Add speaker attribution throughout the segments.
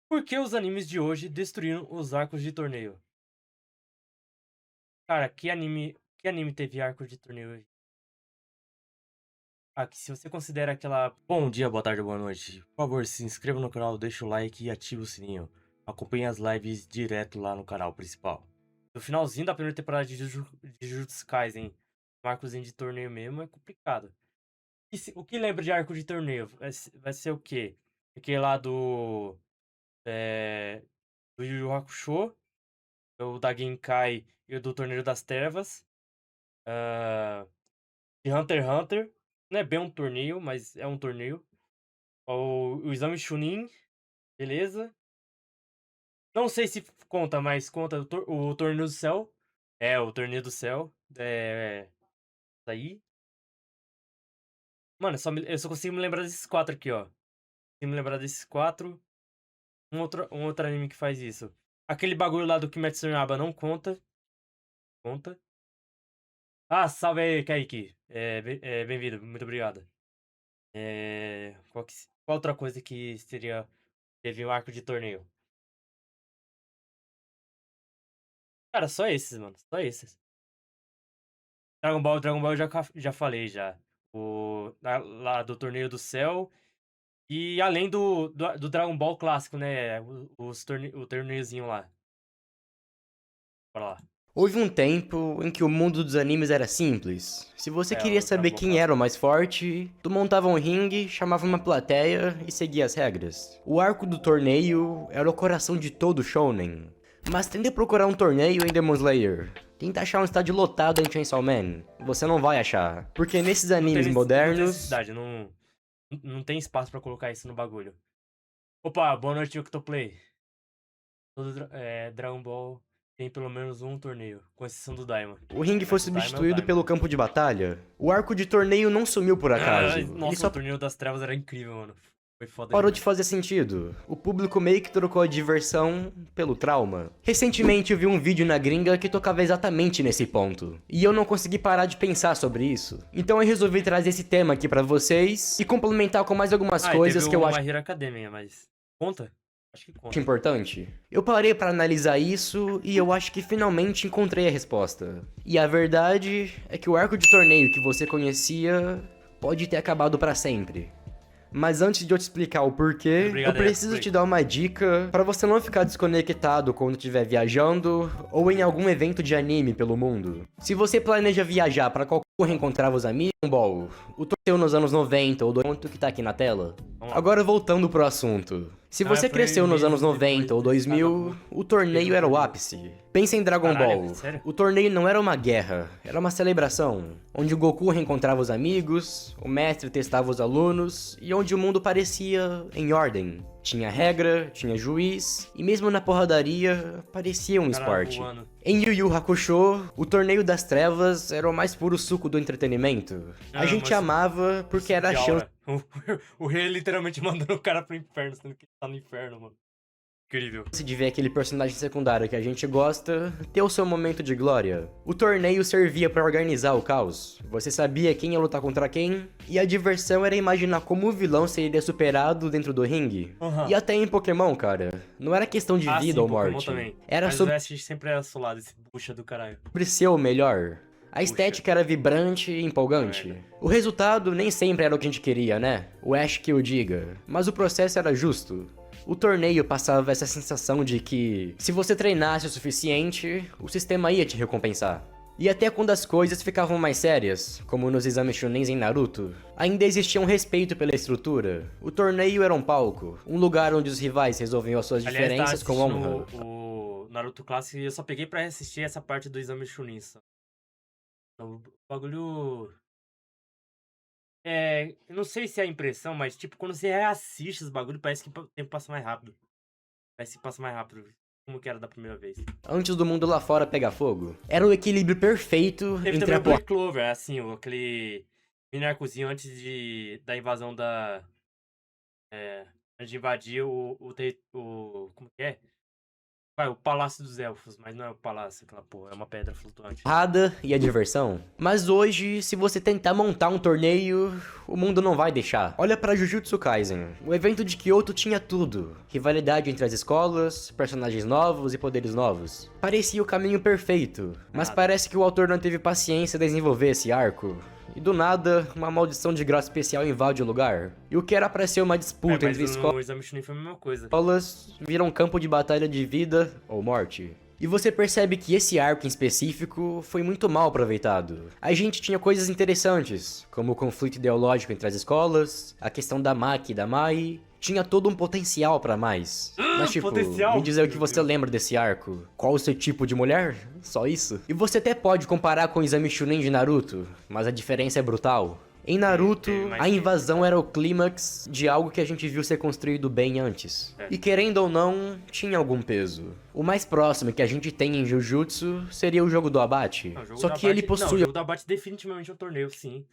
Speaker 1: Por que os animes de hoje destruíram os arcos de torneio? Cara, que anime teve arco de torneio hoje? Ah, que se você considera aquela. Bom dia, boa tarde, boa noite. Por favor, se inscreva no canal, deixa o like e ative o sininho. Acompanhe as lives direto lá no canal principal. No finalzinho da primeira temporada de Jujutsu Kaisen, marcozinho de torneio mesmo é complicado. O que lembra de arco de torneio? Vai ser o quê? Aquele lá do. É, do Yu Yu Hakusho, o da Genkai e o do Torneio das Trevas. ah, de Hunter x Hunter. Não é bem um torneio, mas é um torneio. O Exame Chunin, beleza. Não sei se conta, mas conta o Torneio do Céu. É, o Torneio do Céu. Isso aí. Mano, eu só consigo me lembrar desses quatro aqui, ó. Consigo me lembrar desses quatro. Um outro anime que faz isso. Aquele bagulho lá do Kimetsu no Yaiba não conta. Conta. Ah, salve aí, Kaique. Bem-vindo, muito obrigado. Qual outra coisa que teve um arco de torneio? Cara, só esses, mano. Só esses. Dragon Ball eu já falei já. Lá do Torneio do Céu. E além do Dragon Ball clássico, né? O torneiozinho lá. Bora lá.
Speaker 2: Houve um tempo em que o mundo dos animes era simples. Se você
Speaker 1: É,
Speaker 2: queria
Speaker 1: o
Speaker 2: saber
Speaker 1: Dragon Ball
Speaker 2: quem era o
Speaker 1: clássico.
Speaker 2: mais forte, tu montava um ringue, chamava uma plateia e seguia as regras. O arco do torneio era o coração de todo shounen. Mas tente procurar um torneio em Demon Slayer. Tenta achar um estádio lotado em Chainsaw Man. Você não vai achar. Porque nesses animes
Speaker 1: Não tem
Speaker 2: modernos,
Speaker 1: necessidade, não tem espaço pra colocar isso no bagulho. Opa, boa noite, Octoplay. Dragon Ball tem pelo menos um torneio, com exceção do Daima.
Speaker 2: o ringue foi
Speaker 1: Mas o Daima é o
Speaker 2: substituído
Speaker 1: Daima.
Speaker 2: pelo campo de batalha. O arco de torneio não sumiu por acaso. Ele
Speaker 1: Nossa, o
Speaker 2: só
Speaker 1: torneio das trevas era incrível, mano. Foi foda
Speaker 2: parou de
Speaker 1: demais.
Speaker 2: fazer sentido. O público meio que trocou a diversão pelo trauma. Recentemente eu vi um vídeo na gringa que tocava exatamente nesse ponto. E eu não consegui parar de pensar sobre isso. Então eu resolvi trazer esse tema aqui pra vocês e complementar com mais algumas
Speaker 1: Ah, e teve
Speaker 2: coisas que eu
Speaker 1: o
Speaker 2: acho
Speaker 1: My Hero Academia, mas. Conta? Acho que conta.
Speaker 2: importante. Eu parei pra analisar isso e eu acho que finalmente encontrei a resposta. E a verdade é que o arco de torneio que você conhecia pode ter acabado pra sempre. Mas antes de eu te explicar o
Speaker 1: Muito
Speaker 2: porquê, eu
Speaker 1: obrigado aí,
Speaker 2: preciso te
Speaker 1: Play.
Speaker 2: dar uma dica para você não ficar desconectado quando estiver viajando ou em algum evento de anime pelo mundo. Se você planeja viajar para qualquer lugar encontrar os amigos, Ball, o torneio nos anos 90 ou do ponto que tá aqui na tela.
Speaker 1: Vamos lá.
Speaker 2: Agora voltando pro assunto. Se
Speaker 1: Não,
Speaker 2: você
Speaker 1: foi
Speaker 2: cresceu nos anos
Speaker 1: meses depois
Speaker 2: 90 ou
Speaker 1: desse
Speaker 2: 2000,
Speaker 1: vagabundo
Speaker 2: o
Speaker 1: que teve
Speaker 2: torneio
Speaker 1: o
Speaker 2: era o
Speaker 1: torneio.
Speaker 2: ápice. Pensa em Dragon
Speaker 1: Caralho,
Speaker 2: Ball.
Speaker 1: sério?
Speaker 2: O torneio não era uma guerra, era uma celebração, onde o Goku reencontrava os amigos, o mestre testava os alunos e onde o mundo parecia em ordem. Tinha regra, tinha juiz, e mesmo na porradaria, parecia um
Speaker 1: Cara
Speaker 2: esporte.
Speaker 1: voando.
Speaker 2: Em Yu Yu Hakusho, o torneio das trevas era o mais puro suco do entretenimento. A
Speaker 1: Ah,
Speaker 2: gente
Speaker 1: mas
Speaker 2: amava porque
Speaker 1: suco
Speaker 2: era a
Speaker 1: de
Speaker 2: chance
Speaker 1: aura. O rei literalmente mandando o cara pro inferno, sendo que ele tá no inferno, mano. Incrível.
Speaker 2: de ver aquele personagem secundário que a gente gosta ter o seu momento de glória. O torneio servia para organizar o caos. Você sabia quem ia lutar contra quem, e a diversão era imaginar como o vilão seria superado dentro do ringue. E
Speaker 1: Aham.
Speaker 2: até em Pokémon, cara, não era questão de
Speaker 1: Ah,
Speaker 2: vida
Speaker 1: sim,
Speaker 2: ou
Speaker 1: Pokémon
Speaker 2: morte,
Speaker 1: também.
Speaker 2: era
Speaker 1: Mas o
Speaker 2: sobre
Speaker 1: Ash sempre é assolado, esse bucha do caralho.
Speaker 2: ser o melhor. A
Speaker 1: Bucha.
Speaker 2: estética era vibrante e
Speaker 1: Puta
Speaker 2: empolgante.
Speaker 1: merda.
Speaker 2: O resultado nem sempre era o que a gente queria, né? O Ash que o diga. Mas o processo era justo. O torneio passava essa sensação de que, se você treinasse o suficiente, o sistema ia te recompensar. E até quando as coisas ficavam mais sérias, como nos exames shunens em Naruto, ainda existia um respeito pela estrutura. O torneio era um palco, um lugar onde os rivais resolviam as suas
Speaker 1: Aliás, tava
Speaker 2: diferenças com
Speaker 1: assistindo
Speaker 2: honra.
Speaker 1: o Naruto Clássico e eu só peguei pra assistir essa parte do exame Chunin. Só. O bagulho. Eu não sei se é a impressão, mas tipo, quando você reassiste os bagulho, parece que o tempo passa mais rápido. Parece que passa mais rápido. Como que era da primeira vez.
Speaker 2: Antes do mundo lá fora pegar fogo. Era o equilíbrio perfeito
Speaker 1: Teve
Speaker 2: entre
Speaker 1: também
Speaker 2: a
Speaker 1: o Black Clover, assim, aquele mini arcozinho antes da invasão da. Antes de invadir como que é? Vai, o Palácio dos Elfos, mas não é o palácio, aquela porra, é uma pedra flutuante.
Speaker 2: Porrada e a diversão. Mas hoje, se você tentar montar um torneio, o mundo não vai deixar. Olha pra Jujutsu Kaisen. O evento de Kyoto tinha tudo. Rivalidade entre as escolas, personagens novos e poderes novos. Parecia o caminho perfeito, mas parece que o autor não teve paciência de desenvolver esse arco. E do nada, uma maldição de grau especial invade o lugar. E o que era pra ser uma disputa entre escolas...
Speaker 1: O Exame Chunin foi a mesma coisa.
Speaker 2: Escolas viram um campo de batalha de vida ou morte. E você percebe que esse arco em específico foi muito mal aproveitado. A gente tinha coisas interessantes, como o conflito ideológico entre as escolas, a questão da Maki e da Mai, tinha todo um potencial pra mais. Mas tipo,
Speaker 1: Potencial?
Speaker 2: me diz aí o que
Speaker 1: Meu
Speaker 2: você
Speaker 1: Deus.
Speaker 2: lembra desse arco. Qual o seu tipo de mulher? Só isso? E você até pode comparar com o Exame Chunin de Naruto, mas a diferença é brutal. Em Naruto, a invasão era o clímax de algo que a gente viu ser construído bem antes. E querendo ou não, tinha algum peso. O mais próximo que a gente tem em Jujutsu seria o jogo do abate.
Speaker 1: Não, o jogo
Speaker 2: Só
Speaker 1: do
Speaker 2: que ele
Speaker 1: abate- Não, o
Speaker 2: possui
Speaker 1: jogo do abate definitivamente é um torneio, sim.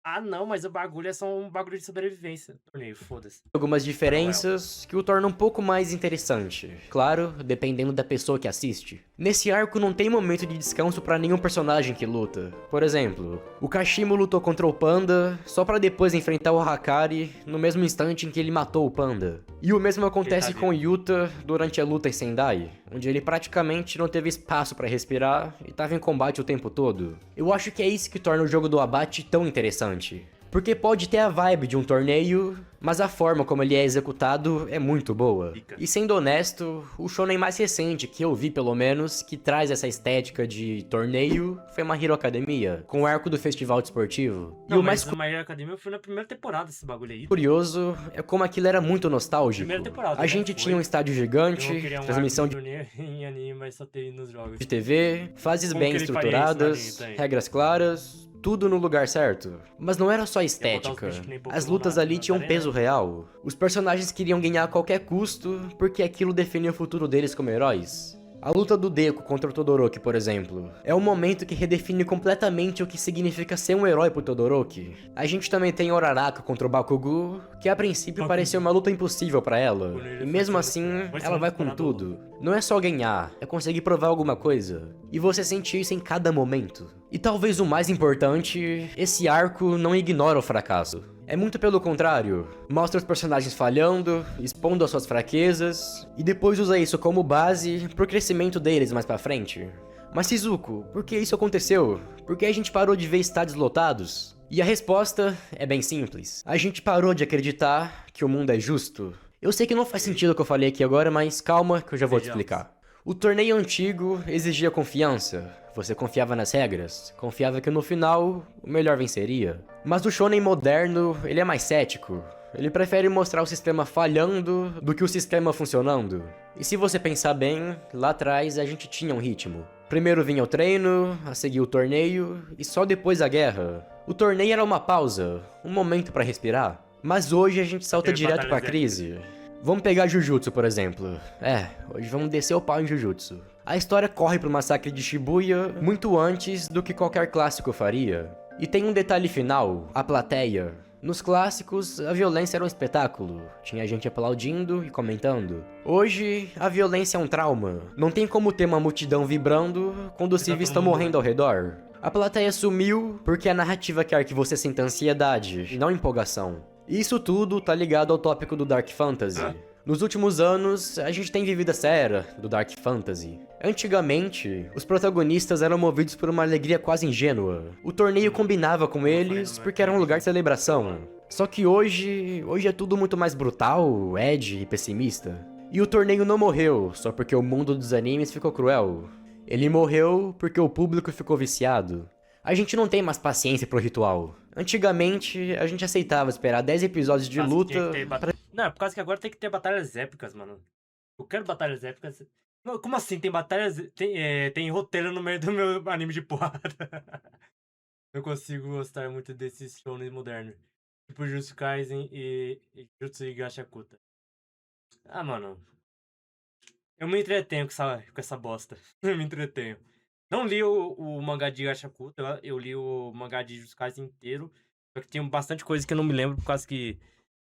Speaker 1: Ah, não, mas o bagulho é só um bagulho de sobrevivência. Torneio, foda-se.
Speaker 2: algumas diferenças que o tornam um pouco mais interessante. Claro, dependendo da pessoa que assiste. Nesse arco não tem momento de descanso pra nenhum personagem que luta. Por exemplo, o Kashimo lutou contra o Panda só pra depois enfrentar o Hakari no mesmo instante em que ele matou o Panda. E o mesmo acontece
Speaker 1: Ele tá
Speaker 2: com o Yuta durante a luta em Sendai, onde ele praticamente não teve espaço pra respirar e tava em combate o tempo todo. Eu acho que é isso que torna o jogo do abate tão interessante. Porque pode ter a vibe de um torneio, mas a forma como ele é executado é muito boa.
Speaker 1: Fica.
Speaker 2: E sendo honesto, o shonen mais recente que eu vi pelo menos, que traz essa estética de torneio, foi My Hero Academia, com o arco do festival desportivo.
Speaker 1: Não,
Speaker 2: E o mais
Speaker 1: mas My Hero Academia foi na primeira temporada esse bagulho aí.
Speaker 2: curioso é como aquilo era muito nostálgico.
Speaker 1: Primeira temporada,
Speaker 2: A
Speaker 1: né?
Speaker 2: gente
Speaker 1: Foi.
Speaker 2: tinha um estádio
Speaker 1: Eu não
Speaker 2: gigante,
Speaker 1: queria um
Speaker 2: transmissão
Speaker 1: arco torneio em anime, mas só tem nos jogos.
Speaker 2: de TV, fases
Speaker 1: Como
Speaker 2: bem
Speaker 1: que ele faria isso no
Speaker 2: estruturadas,
Speaker 1: anime também?
Speaker 2: regras claras, tudo no lugar certo. Mas não era só
Speaker 1: botar os
Speaker 2: estética.
Speaker 1: bichos que nem Pokémon
Speaker 2: As lutas
Speaker 1: na-
Speaker 2: ali
Speaker 1: na
Speaker 2: tinham
Speaker 1: arena.
Speaker 2: peso real. Os personagens queriam ganhar a qualquer custo, porque aquilo definia o futuro deles como heróis. A luta do Deku contra o Todoroki, por exemplo, é um momento que redefine completamente o que significa ser um herói pro Todoroki. A gente também tem Uraraka contra o Bakugou, que a princípio parecia uma luta impossível pra ela. E mesmo assim, ela vai com tudo. Não é só ganhar, é conseguir provar alguma coisa. E você sente isso em cada momento. E talvez o mais importante, esse arco não ignora o fracasso. É muito pelo contrário, mostra os personagens falhando, expondo as suas fraquezas, e depois usa isso como base pro crescimento deles mais pra frente. Mas Shizuko, por que isso aconteceu? Por que a gente parou de ver estádios lotados? E a resposta é bem simples. A gente parou de acreditar que o mundo é justo. Eu sei que não faz sentido o que eu falei aqui agora, mas calma que eu já vou te
Speaker 1: Vejamos.
Speaker 2: explicar. O torneio antigo exigia confiança. Você confiava nas regras, confiava que no final o melhor venceria. Mas o shonen moderno, ele é mais cético. Ele prefere mostrar o sistema falhando do que o sistema funcionando. E se você pensar bem, lá atrás a gente tinha um ritmo. Primeiro vinha o treino, a seguir o torneio e só depois a guerra. O torneio era uma pausa, um momento pra respirar. Mas hoje a gente salta
Speaker 1: Teve
Speaker 2: direto pra
Speaker 1: batalhas
Speaker 2: crise. Vamos pegar Jujutsu, por exemplo. Hoje vamos descer o pau em Jujutsu. A história corre pro massacre de Shibuya muito antes do que qualquer clássico faria. E tem um detalhe final, a plateia. Nos clássicos, a violência era um espetáculo. Tinha gente aplaudindo e comentando. Hoje, a violência é um trauma. Não tem como ter uma multidão vibrando quando os civis estão morrendo ao redor. A plateia sumiu porque a narrativa quer que você sinta ansiedade e não empolgação. E isso tudo tá ligado ao tópico do Dark Fantasy. Nos últimos anos, a gente tem vivido essa era do Dark Fantasy. Antigamente, os protagonistas eram movidos por uma alegria quase ingênua. O torneio combinava com eles porque era um lugar de celebração. Só que hoje é tudo muito mais brutal, edgy e pessimista. E o torneio não morreu só porque o mundo dos animes ficou cruel. Ele morreu porque o público ficou viciado. A gente não tem mais paciência pro ritual. Antigamente, a gente aceitava esperar 10 episódios de
Speaker 1: Por causa que tinha
Speaker 2: luta
Speaker 1: que ter Não, é por causa que agora tem que ter batalhas épicas, mano. Eu quero batalhas épicas. Não, como assim? Tem batalhas. Tem roteiro no meio do meu anime de porrada. Eu consigo gostar muito desses shonen modernos. Tipo Jujutsu Kaisen e Jutsu Higashakuta. Ah, mano. Eu me entretenho com essa bosta. Eu me entretenho. Não li o mangá de Higashakuta, eu li o mangá de Jujutsu Kaisen inteiro. Só que tem bastante coisa que eu não me lembro por causa que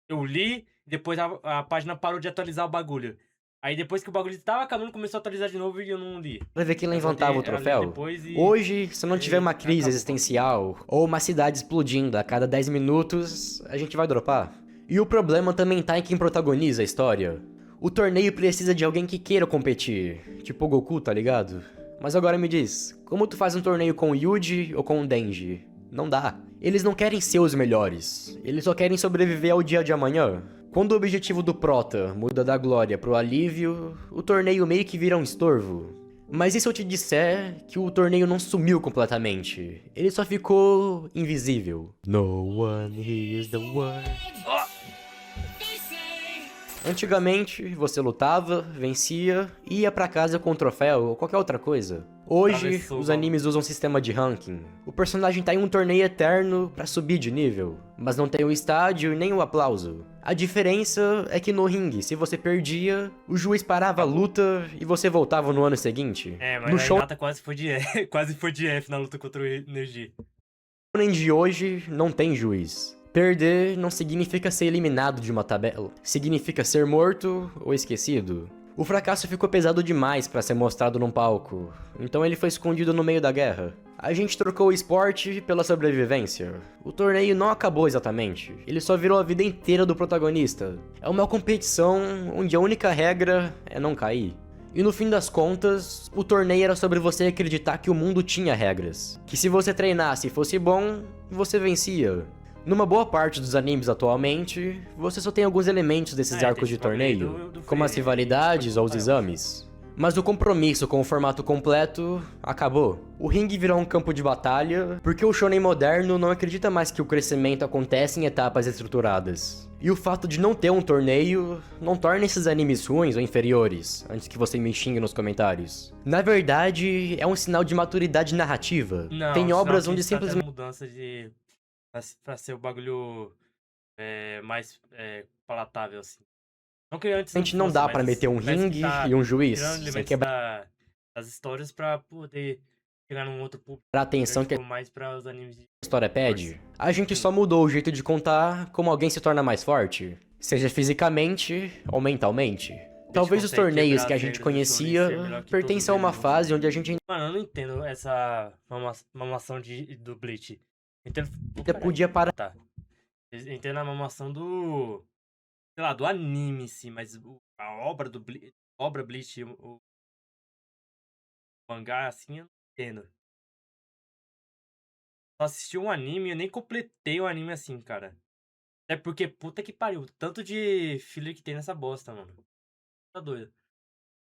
Speaker 1: eu li, depois a página parou de atualizar o bagulho. Aí depois que o bagulho tava acabando, começou a atualizar de novo e eu não li.
Speaker 2: Pra ver quem
Speaker 1: Eu
Speaker 2: levantava o
Speaker 1: voltei a ler
Speaker 2: troféu.
Speaker 1: depois e
Speaker 2: Hoje, se não tiver uma crise
Speaker 1: acabou o bagulho.
Speaker 2: existencial ou uma cidade explodindo a cada 10 minutos, a gente vai dropar. E o problema também tá em quem protagoniza a história. O torneio precisa de alguém que queira competir, tipo o Goku, tá ligado? Mas agora me diz, como tu faz um torneio com o Yuji ou com o Denji? Não dá. Eles não querem ser os melhores, eles só querem sobreviver ao dia de amanhã. Quando o objetivo do Prota muda da glória pro alívio, o torneio meio que vira um estorvo. Mas e se eu te disser que o torneio não sumiu completamente? Ele só ficou invisível. No one hears the word. Antigamente, você lutava, vencia e ia pra casa com um troféu ou qualquer outra coisa. Hoje,
Speaker 1: Atravessou
Speaker 2: os
Speaker 1: o
Speaker 2: animes usam sistema de ranking. O personagem tá em um torneio eterno pra subir de nível, mas não tem o estádio nem o aplauso. A diferença é que no ringue, se você perdia, o juiz parava a luta e você voltava no ano seguinte.
Speaker 1: É, mas
Speaker 2: No
Speaker 1: a
Speaker 2: show
Speaker 1: Hinata quase foi de F, quase foi de F na luta contra o Neji.
Speaker 2: de hoje, não tem juiz. Perder não significa ser eliminado de uma tabela, significa ser morto ou esquecido. O fracasso ficou pesado demais pra ser mostrado num palco, então ele foi escondido no meio da guerra. A gente trocou o esporte pela sobrevivência. O torneio não acabou exatamente, ele só virou a vida inteira do protagonista. É uma competição onde a única regra é não cair. E no fim das contas, o torneio era sobre você acreditar que o mundo tinha regras. Que se você treinasse e fosse bom, você vencia. Numa boa parte dos animes atualmente, você só tem alguns elementos desses
Speaker 1: Tem
Speaker 2: arcos de
Speaker 1: esse bagulho aí
Speaker 2: torneio,
Speaker 1: do
Speaker 2: como as
Speaker 1: freio,
Speaker 2: rivalidades ou os
Speaker 1: pode
Speaker 2: exames. Mas o compromisso com o formato completo acabou. O ringue virou um campo de batalha, porque o shonen moderno não acredita mais que o crescimento acontece em etapas estruturadas. E o fato de não ter um torneio não torna esses animes ruins ou inferiores, antes que você me xingue nos comentários. Na verdade, é um sinal de maturidade narrativa.
Speaker 1: Não,
Speaker 2: Tem
Speaker 1: sinal
Speaker 2: obras
Speaker 1: que
Speaker 2: onde
Speaker 1: tá tendo
Speaker 2: simplesmente
Speaker 1: mudança de pra ser o bagulho mais palatável, assim. Não que antes não
Speaker 2: não
Speaker 1: fosse,
Speaker 2: dá
Speaker 1: mas
Speaker 2: pra meter um
Speaker 1: parece que
Speaker 2: ringue
Speaker 1: tá
Speaker 2: e um
Speaker 1: tirando
Speaker 2: juiz sem
Speaker 1: elementos
Speaker 2: quebrar
Speaker 1: das histórias pra poder chegar num outro público.
Speaker 2: a
Speaker 1: Eu
Speaker 2: atenção que a
Speaker 1: digo mais pra os animes de
Speaker 2: história
Speaker 1: força.
Speaker 2: pede. A gente só mudou o jeito de contar como alguém se torna mais forte, seja fisicamente ou mentalmente. Talvez os
Speaker 1: consegue
Speaker 2: torneios
Speaker 1: quebrar
Speaker 2: que a
Speaker 1: as
Speaker 2: gente
Speaker 1: regras do shonen e
Speaker 2: conhecia
Speaker 1: ser melhor que
Speaker 2: pertencem a
Speaker 1: todos
Speaker 2: uma
Speaker 1: eles, não
Speaker 2: fase
Speaker 1: sei.
Speaker 2: onde a gente
Speaker 1: Mano, eu não entendo essa mamação do Bleach. Eu entendo. Pô,
Speaker 2: ainda
Speaker 1: caralho.
Speaker 2: podia parar.
Speaker 1: Tá. Eu entendo a mamação do. Sei lá, do anime, sim, mas a obra do Bleach. Obra Bleach, o mangá, assim, eu não entendo. Só assisti um anime e eu nem completei o anime assim, cara. É porque, puta que pariu, tanto de filler que tem nessa bosta, mano. Tá doido.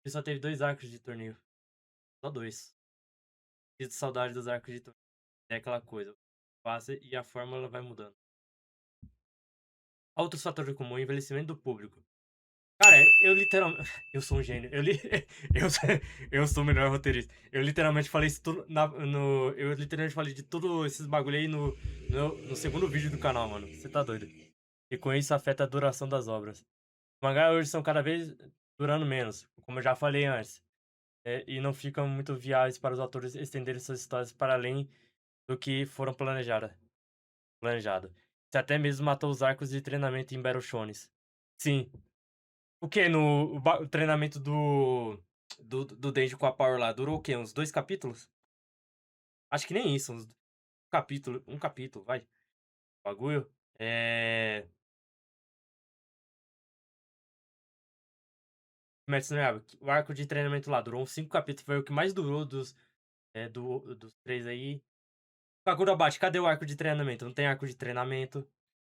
Speaker 1: Ele só teve 2 arcos de torneio. Só 2. Sinto saudade dos arcos de torneio. É aquela coisa. Passa e a fórmula vai mudando. Outros fatores comuns, o envelhecimento do público. Cara, eu literalmente. Eu sou um gênio. Eu, eu sou o melhor roteirista. Eu literalmente falei isso tudo no. Eu literalmente falei de tudo esses bagulho aí no segundo vídeo do canal, mano. Você tá doido. E com isso afeta a duração das obras. Os mangás hoje são cada vez durando menos, como eu já falei antes. E não ficam muito viáveis para os autores estenderem suas histórias para além do que foram planejado. Isso até mesmo matou os arcos de treinamento em Battle Shones. Sim. O que? O treinamento do Denji com a Power lá durou o quê? Uns 2 capítulos? Acho que nem isso, uns capítulo, um capítulo, vai. Bagulho. Kimetsu no Yaiba, o arco de treinamento lá durou uns 5 capítulos, foi o que mais durou dos 3 aí. Kagura-Bate, cadê o arco de treinamento? Não tem arco de treinamento.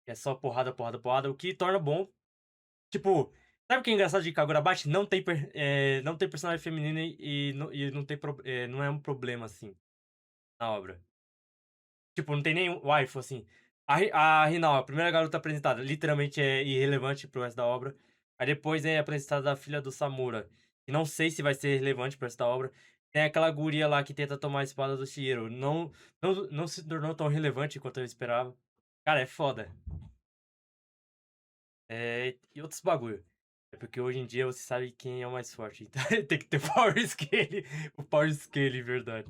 Speaker 1: É só porrada, porrada, porrada, o que torna bom. Tipo, sabe o que é engraçado de Kagura-Bate? Não tem personagem feminino e não tem não é um problema, assim, na obra. Tipo, não tem nenhum waifu, assim. A Hinao, a primeira garota apresentada, literalmente é irrelevante pro resto da obra. Aí depois é apresentada a filha do Samura. E não sei se vai ser relevante pro resto da obra. Tem aquela guria lá que tenta tomar a espada do Shiro. Não se tornou tão relevante quanto eu esperava. Cara, é foda. E outros bagulho. É porque hoje em dia você sabe quem é o mais forte. Então tem que ter o Power Scale. O Power Scale, verdade.